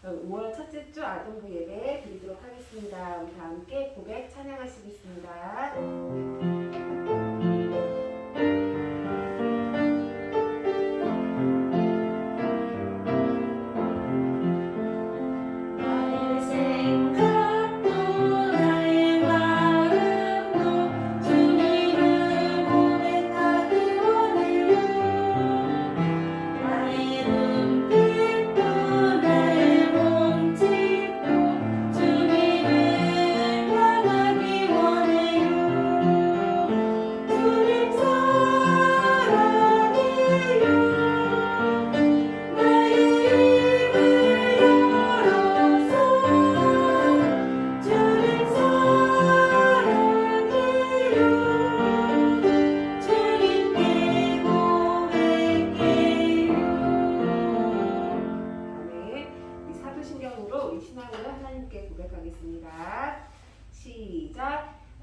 5월 첫째 주 아동부 예배 드리도록 하겠습니다. 우리 다 함께 고백 찬양하시겠습니다.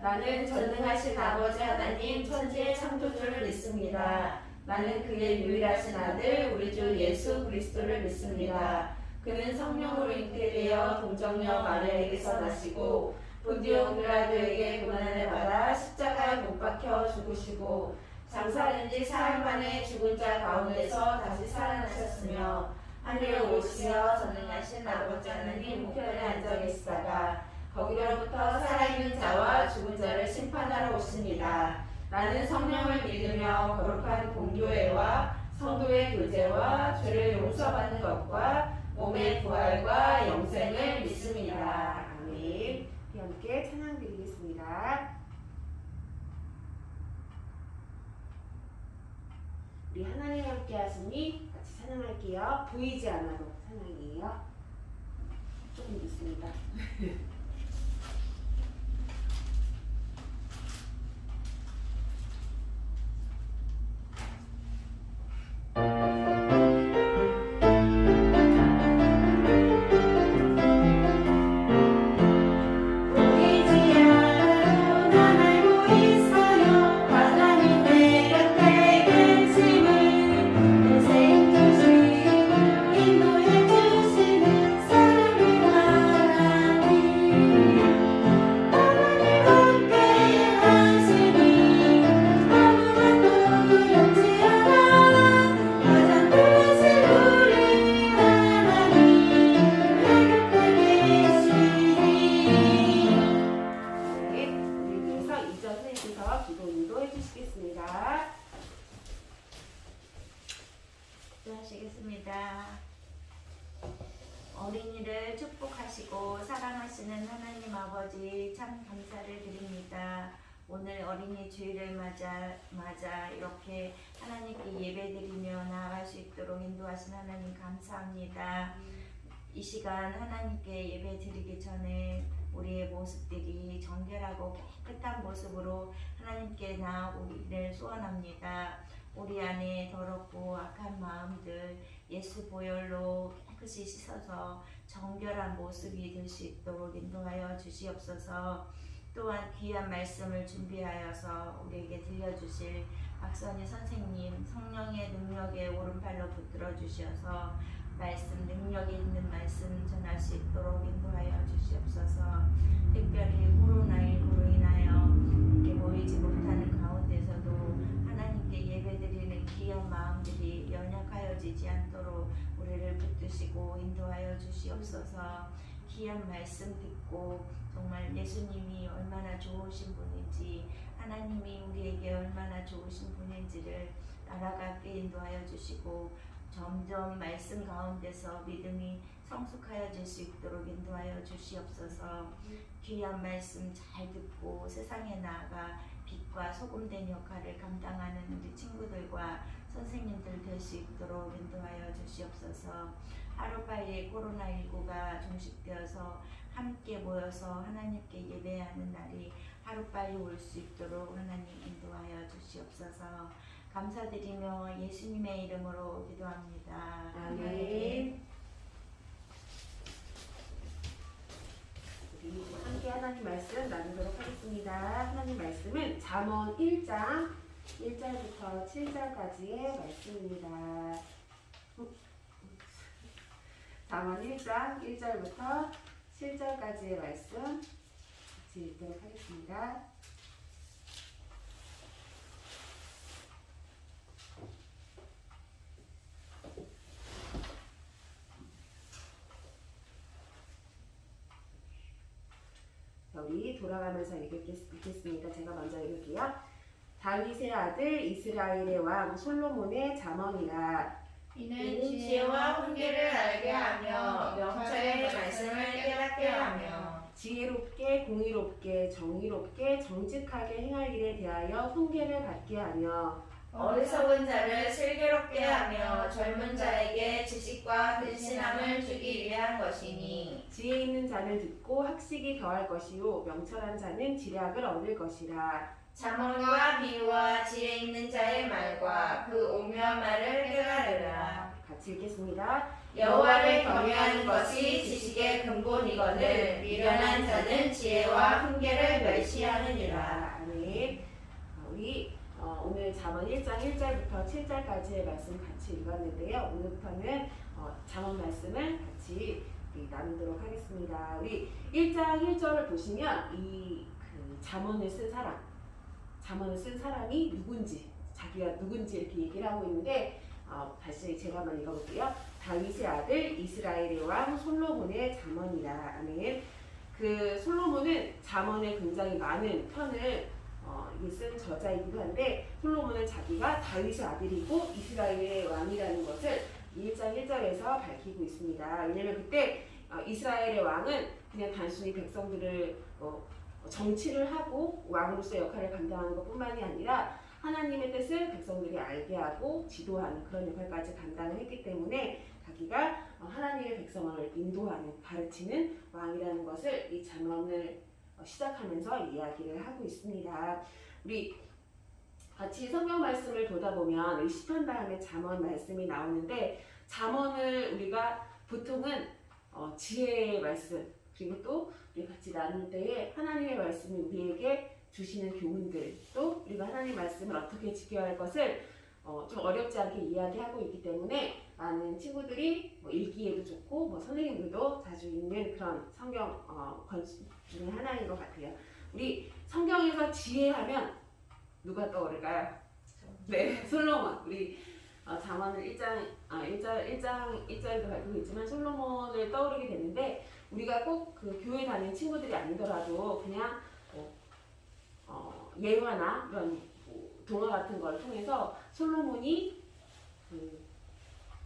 나는 전능하신 아버지 하나님 천지의 창조주를 믿습니다. 나는 그의 유일하신 아들 우리 주 예수 그리스도를 믿습니다. 그는 성령으로 잉태되어 동정녀 마리아에게서 나시고 본디오 빌라도에게 고난을 받아 십자가에 못 박혀 죽으시고 장사된 지 사흘 만에 죽은 자 가운데서 다시 살아나셨으며 하늘에 오시어 전능하신 아버지 하나님 우편에 앉아 계시다가 거기로부터 살아있는 자와 죽은 자를 심판하러 오십니다. 나는 성령을 믿으며 거룩한 공교회와 성도의 교제와 죄를 용서받는 것과 몸의 부활과 영생을 믿습니다. 아멘. 함께 찬양 드리겠습니다. 우리 하나님 함께 하시니 같이 찬양할게요. 보이지 않아도 찬양이에요. 조금 있습니다. 어린이를 축복하시고 사랑하시는 하나님 아버지 참 감사를 드립니다. 오늘 어린이 주일을 맞아 이렇게 하나님께 예배드리며 나아갈 수 있도록 인도하신 하나님 감사합니다. 이 시간 하나님께 예배 드리기 전에 우리의 모습들이 정결하고 깨끗한 모습으로 하나님께 나아오기를 소원합니다. 우리 안에 더럽고 악한 마음들 예수 보혈로 깨끗이 씻어서 정결한 모습이 될 수 있도록 인도하여 주시옵소서. 또한 귀한 말씀을 준비하여서 우리에게 들려주실 박선희 선생님 성령의 능력에 오른팔로 붙들어 주셔서 말씀 능력이 있는 말씀 전할 수 있도록 인도하여 주시옵소서. 특별히 코로나19로 인하여 이렇게 모이지 못하는 가운데서도 하나님께 예배드리는 귀한 마음들이 연약하여지지 않도록 우리를 붙드시고 인도하여 주시옵소서. 귀한 말씀 듣고 정말 예수님이 얼마나 좋으신 분인지 하나님이 우리에게 얼마나 좋으신 분인지를 알아가게 인도하여 주시고 점점 말씀 가운데서 믿음이 성숙하여질 수 있도록 인도하여 주시옵소서. 귀한 말씀 잘 듣고 세상에 나아가 빛과 소금된 역할을 감당하는 우리 친구들과 선생님들 될 수 있도록 인도하여 주시옵소서. 하루빨리 코로나19가 종식되어서 함께 모여서 하나님께 예배하는 날이 하루빨리 올 수 있도록 하나님 인도하여 주시옵소서. 감사드리며 예수님의 이름으로 기도합니다. 아멘. 우리 함께 하나님 말씀 나누도록 하겠습니다. 하나님 말씀은 잠언 1장 1절부터 7절까지의 말씀입니다. 잠언 1장 1절부터 7절까지의 말씀 같이 읽도록 하겠습니다. 우리 돌아가면서 읽겠습니다. 제가 먼저 읽을게요. 다윗의 아들 이스라엘의 왕 솔로몬의 잠언이라. 이는 지혜와 훈계를 알게 하며 명철의 말씀을 깨닫게 하며 지혜롭게 공의롭게 정의롭게 정직하게 행할 일에 대하여 훈계를 받게 하며 어리석은 자를 슬기롭게 하며 젊은 자에게 지식과 근신함을 주기 위한 것이니 지혜 있는 자는 듣고 학식이 더할 것이요 명철한 자는 지략을 얻을 것이라. 잠언과 비유와 지혜 있는 자의 말과 그 오묘한 말을 깨달으라. 같이 읽겠습니다. 여호와를 경외하는 것이 지식의 근본이거늘 미련한 자는 지혜와 훈계를 멸시하느니라. 아멘. 우리 오늘 잠언 1장 1절부터 7절까지의 말씀 같이 읽었는데요. 오늘부터는 잠언 말씀을 같이 나누도록 하겠습니다. 우리 1장 1절을 보시면 이 잠언을 쓴 사람이 누군지, 자기가 누군지 이렇게 얘기를 하고 있는데 다시 제가 한번 읽어볼게요. 다윗의 아들 이스라엘의 왕 솔로몬의 잠언이라. 아멘. 그 솔로몬은 잠언에 굉장히 많은 편을 쓴 저자이기도 한데 솔로몬은 자기가 다윗의 아들이고 이스라엘의 왕이라는 것을 1장 1절에서 밝히고 있습니다. 왜냐하면 그때 이스라엘의 왕은 그냥 단순히 백성들을 정치를 하고 왕으로서의 역할을 감당하는 것뿐만이 아니라 하나님의 뜻을 백성들이 알게 하고 지도하는 그런 역할까지 감당을 했기 때문에 자기가 하나님의 백성을 인도하는 가르치는 왕이라는 것을 이 잠언을 시작하면서 이야기를 하고 있습니다. 우리 같이 성경 말씀을 보다 보면 시편 다음에 잠언 말씀이 나오는데 잠언을 우리가 보통은 지혜의 말씀 그리고 또 우리 같이 나눌 때에 하나님의 말씀이 우리에게 주시는 교훈들 또 우리가 하나님의 말씀을 어떻게 지켜야 할 것을 좀 어렵지 않게 이야기하고 있기 때문에 많은 친구들이 읽기에도 좋고 선생님들도 자주 읽는 그런 성경 건축 중에 하나인 것 같아요. 우리 성경에서 지혜하면 누가 떠오를까요? 네, 솔로몬. 우리 잠언을 1절도 밝히고 있지만 솔로몬을 떠오르게 되는데 우리가 꼭 그 교회 다니는 친구들이 아니더라도 그냥 예화나 이런 동화 같은 걸 통해서 솔로몬이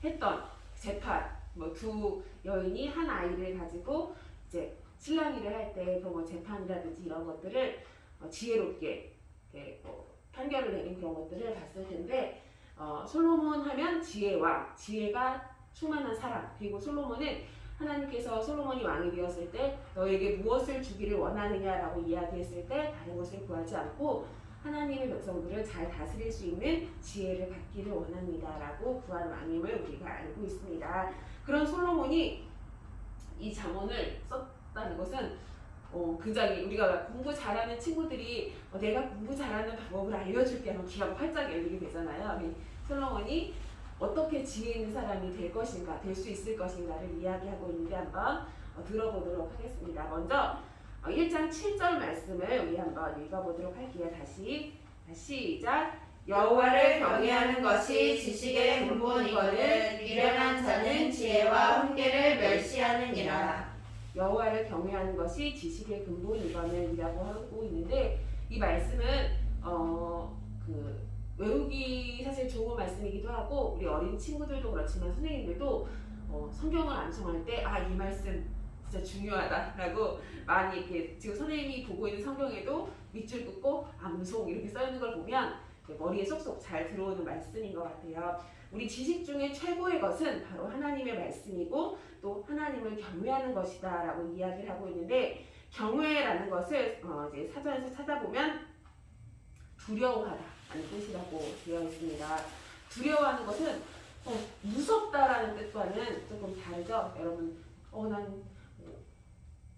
했던 재판, 두 여인이 한 아이를 가지고 이제 신랑이를 할 때 그 재판이라든지 이런 것들을 지혜롭게 판결을 내린 그런 것들을 봤을 텐데 솔로몬 하면 지혜가 충만한 사람 그리고 솔로몬은 하나님께서 솔로몬이 왕이 되었을 때 너에게 무엇을 주기를 원하느냐라고 이야기했을 때 다른 것을 구하지 않고 하나님의 백성들을 잘 다스릴 수 있는 지혜를 받기를 원합니다라고 구한 왕임을 우리가 알고 있습니다. 그런 솔로몬이 이 잠언을 썼다는 것은 굉장히 우리가 공부 잘하는 친구들이 내가 공부 잘하는 방법을 알려줄게 하면 귀가 활짝 열리게 되잖아요. 솔로몬이 어떻게 지혜 있는 사람이 될 것인가, 될 수 있을 것인가를 이야기하고 있는데 한번 들어보도록 하겠습니다. 먼저 1장 7절 말씀을 우리 한번 읽어보도록 할게요. 다시 시작. 여호와를 경외하는 것이 지식의 근본이거늘 미련한 자는 지혜와 훈계를 멸시하느니라. 여호와를 경외하는 것이 지식의 근본이거늘이라고 하고 있는데 이 말씀은 외우기 사실 좋은 말씀이기도 하고 우리 어린 친구들도 그렇지만 선생님들도 성경을 암송할 때 이 말씀 진짜 중요하다라고 많이 이렇게 지금 선생님이 보고 있는 성경에도 밑줄 긋고 암송 이렇게 써 있는 걸 보면 머리에 쏙쏙 잘 들어오는 말씀인 것 같아요. 우리 지식 중에 최고의 것은 바로 하나님의 말씀이고 또 하나님을 경외하는 것이다라고 이야기를 하고 있는데 경외라는 것을 이제 사전에서 찾아보면 두려워하다 라는 뜻이라고 되어 있습니다. 두려워하는 것은 무섭다라는 뜻과는 조금 다르죠. 여러분, 난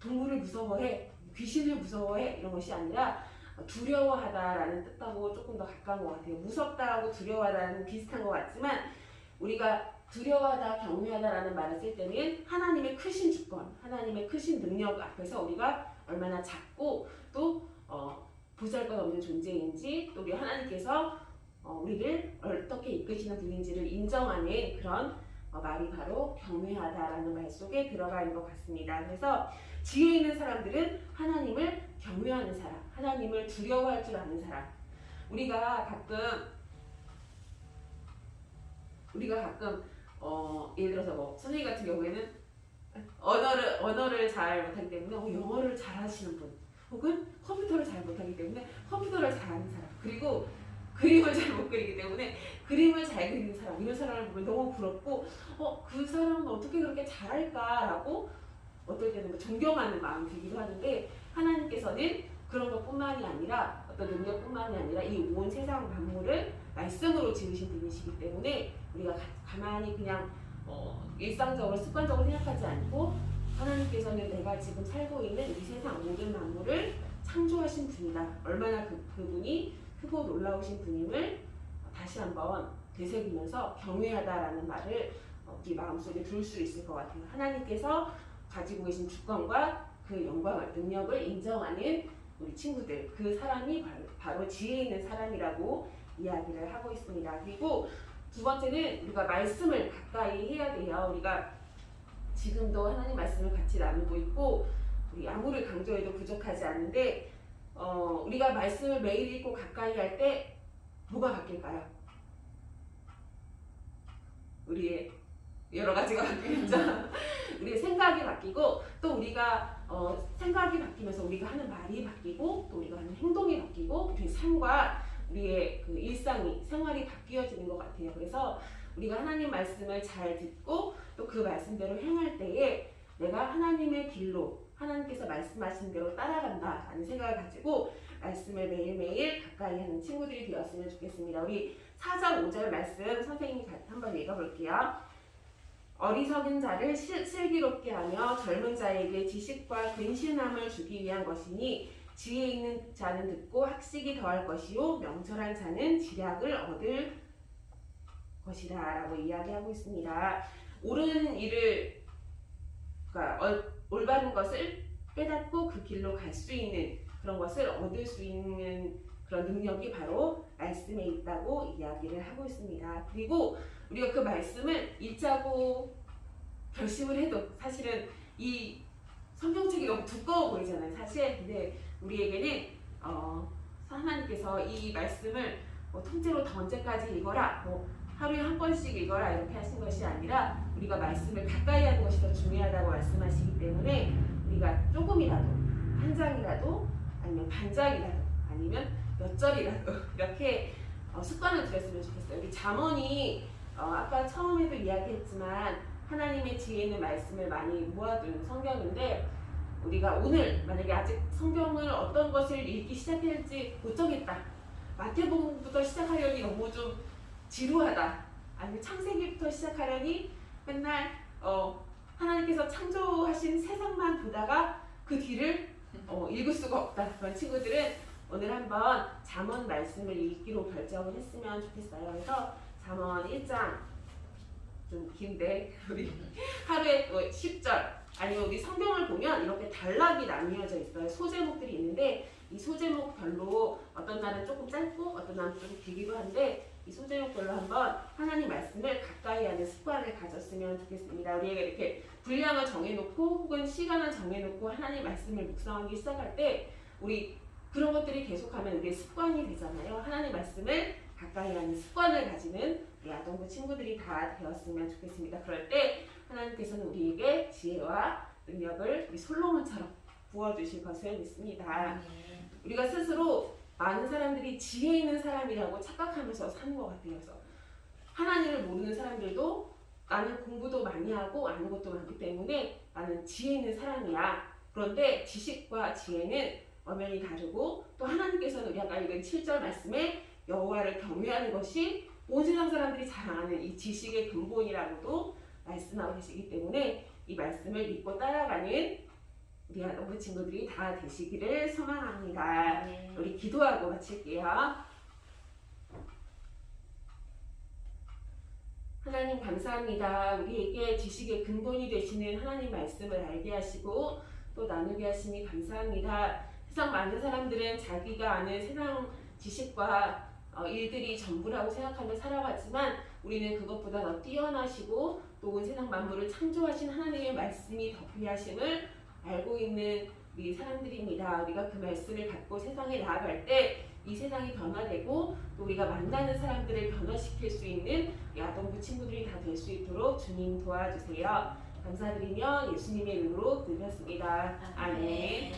동물을 무서워해, 귀신을 무서워해 이런 것이 아니라 두려워하다라는 뜻하고 조금 더 가까운 것 같아요. 무섭다하고 두려워하다는 비슷한 것 같지만 우리가 두려워하다, 경외하다라는 말을 쓸 때는 하나님의 크신 주권, 하나님의 크신 능력 앞에서 우리가 얼마나 작고 또 보잘것없는 존재인지, 또 우리 하나님께서 우리를 어떻게 이끄시는 분인지를 인정하는 그런 말이 바로 경외하다라는 말 속에 들어가 있는 것 같습니다. 그래서 지혜 있는 사람들은 하나님을 경외하는 사람, 하나님을 두려워할 줄 아는 사람. 우리가 가끔 예를 들어서 뭐 선생님 같은 경우에는 언어를 잘 못하기 때문에 영어를 잘 하시는 분, 혹은 컴퓨터를 잘 못하기 때문에 컴퓨터를 잘하는 사람, 그리고 그림을 잘 못 그리기 때문에 그림을 잘 그리는 사람, 이런 사람을 보면 너무 부럽고 그 사람은 어떻게 그렇게 잘할까라고 어떨 때는 존경하는 마음이 들기도 하는데, 하나님께서는 그런 것뿐만이 아니라 어떤 능력뿐만이 아니라 이 온 세상 만물을 말씀으로 지으신 분이시기 때문에 우리가 가만히 그냥 일상적으로 습관적으로 생각하지 않고, 하나님께서는 내가 지금 살고 있는 이 세상 모든 만물을 창조하신 분이다, 얼마나 그분이 크고 놀라우신 분임을 다시 한번 되새기면서 경외하다라는 말을 우리 마음속에 둘 수 있을 것 같아요. 하나님께서 가지고 계신 주권과 그 영광을, 능력을 인정하는 우리 친구들, 그 사람이 바로 지혜 있는 사람이라고 이야기를 하고 있습니다. 그리고 두 번째는 우리가 말씀을 가까이 해야 돼요. 우리가 지금도 하나님 말씀을 같이 나누고 있고, 우리 아무리 강조해도 부족하지 않은데 우리가 말씀을 매일 읽고 가까이 할 때 뭐가 바뀔까요? 우리의 여러 가지가 바뀌겠죠. 우리의 생각이 바뀌고, 또 우리가 생각이 바뀌면서 우리가 하는 말이 바뀌고, 또 우리가 하는 행동이 바뀌고, 우리의 삶과 우리의 그 일상이, 생활이 바뀌어지는 것 같아요. 그래서 우리가 하나님 말씀을 잘 듣고 또 그 말씀대로 행할 때에 내가 하나님의 길로, 하나님께서 말씀하신 대로 따라간다 라는 생각을 가지고 말씀을 매일매일 가까이 하는 친구들이 되었으면 좋겠습니다. 우리 4절 5절 말씀 선생님이 한번 읽어볼게요. 어리석은 자를 슬기롭게 하며 젊은 자에게 지식과 근신함을 주기 위한 것이니, 지혜 있는 자는 듣고 학식이 더할 것이요 명철한 자는 지략을 얻을 것이다 라고 이야기하고 있습니다. 옳은 일을, 그러니까 올바른 것을 깨닫고 그 길로 갈 수 있는 그런 것을 얻을 수 있는 그런 능력이 바로 말씀에 있다고 이야기를 하고 있습니다. 그리고 우리가 그 말씀을 읽자고 결심을 해도 사실은 이 성경책이 너무 두꺼워 보이잖아요, 사실. 근데 우리에게는 하나님께서 이 말씀을 통째로 다 언제까지 읽어라, 하루에 한 번씩 읽어라 이렇게 하신 것이 아니라 우리가 말씀을 가까이 하는 것이 더 중요하다고 말씀하시기 때문에 우리가 조금이라도, 한 장이라도, 아니면 반 장이라도, 아니면 몇 절이라도 이렇게 습관을 들였으면 좋겠어요. 우리 잠언이 아까 처음에도 이야기했지만 하나님의 지혜 있는 말씀을 많이 모아둔 성경인데, 우리가 오늘 만약에 아직 성경을 어떤 것을 읽기 시작할지 못 정했다, 마태복음부터 시작하려니 너무 좀 지루하다, 아니면 창세기부터 시작하려니 맨날 하나님께서 창조하신 세상만 보다가 그 뒤를 읽을 수가 없다, 그런 친구들은 오늘 한번 잠언 말씀을 읽기로 결정을 했으면 좋겠어요. 그래서 잠언 1장, 좀 긴데 우리 하루에 10절, 아니면 우리 성경을 보면 이렇게 단락이 나뉘어져 있어요. 소제목들이 있는데 이 소제목별로 어떤 날은 조금 짧고 어떤 날은 좀 길기도 한데, 이 소제목별로 한번 하나님 말씀을 가까이 하는 습관을 가졌으면 좋겠습니다. 우리에게 이렇게 분량을 정해놓고 혹은 시간을 정해놓고 하나님 말씀을 묵상하기 시작할 때 우리 그런 것들이 계속하면 우리의 습관이 되잖아요. 하나님 말씀을 가까이 하는 습관을 가지는 우리 아동부 친구들이 다 되었으면 좋겠습니다. 그럴 때 하나님께서는 우리에게 지혜와 능력을 우리 솔로몬처럼 부어주실 것을 믿습니다. 우리가 스스로 많은 사람들이 지혜 있는 사람이라고 착각하면서 사는 것 같아요. 그래서 하나님을 모르는 사람들도 나는 공부도 많이 하고 아는 것도 많기 때문에 나는 지혜 있는 사람이야. 그런데 지식과 지혜는 엄연히 다르고, 또 하나님께서는 우리 아까 읽은 7절 말씀에 여호와를 경외하는 것이 온 세상 사람들이 자랑하는 이 지식의 근본이라고도 말씀하고 계시기 때문에 이 말씀을 믿고 따라가는 우리 아동부 친구들이 다 되시기를 소망합니다. 우리 기도하고 마칠게요. 하나님 감사합니다. 우리에게 지식의 근본이 되시는 하나님 말씀을 알게 하시고 또 나누게 하시니 감사합니다. 세상 많은 사람들은 자기가 아는 세상 지식과 일들이 전부라고 생각하며 살아왔지만 우리는 그것보다 더 뛰어나시고 또 온 세상 만물을 창조하신 하나님의 말씀이 더 귀하심을 알고 있는 우리 사람들입니다. 우리가 그 말씀을 갖고 세상에 나아갈 때 이 세상이 변화되고 또 우리가 만나는 사람들을 변화시킬 수 있는 아동부 친구들이 다 될 수 있도록 주님 도와주세요. 감사드리며 예수님의 이름으로 드렸습니다. 아멘.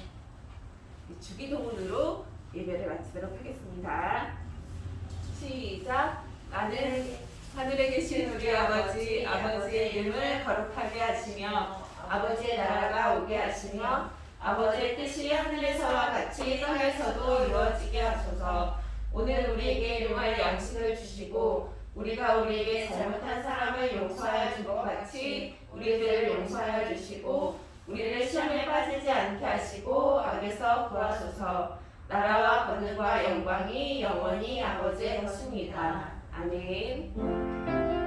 주기도문으로 예배를 마치도록 하겠습니다. 시작. 나는 하늘에 계신 우리 아버지의 이름을 거룩하게 하시며 아버지의 나라가 오게 하시며 아버지의 뜻이 하늘에서와 같이 땅에서도 이루어지게 하소서. 오늘 우리에게 일용할 양식을 주시고 우리가 우리에게 잘못한 사람을 용서하여 준 것 같이 우리들을 용서하여 주시고 우리를 시험에 빠지지 않게 하시고 악에서 구하소서. 나라와 권능과 영광이 영원히 아버지의 것입니다. 아멘.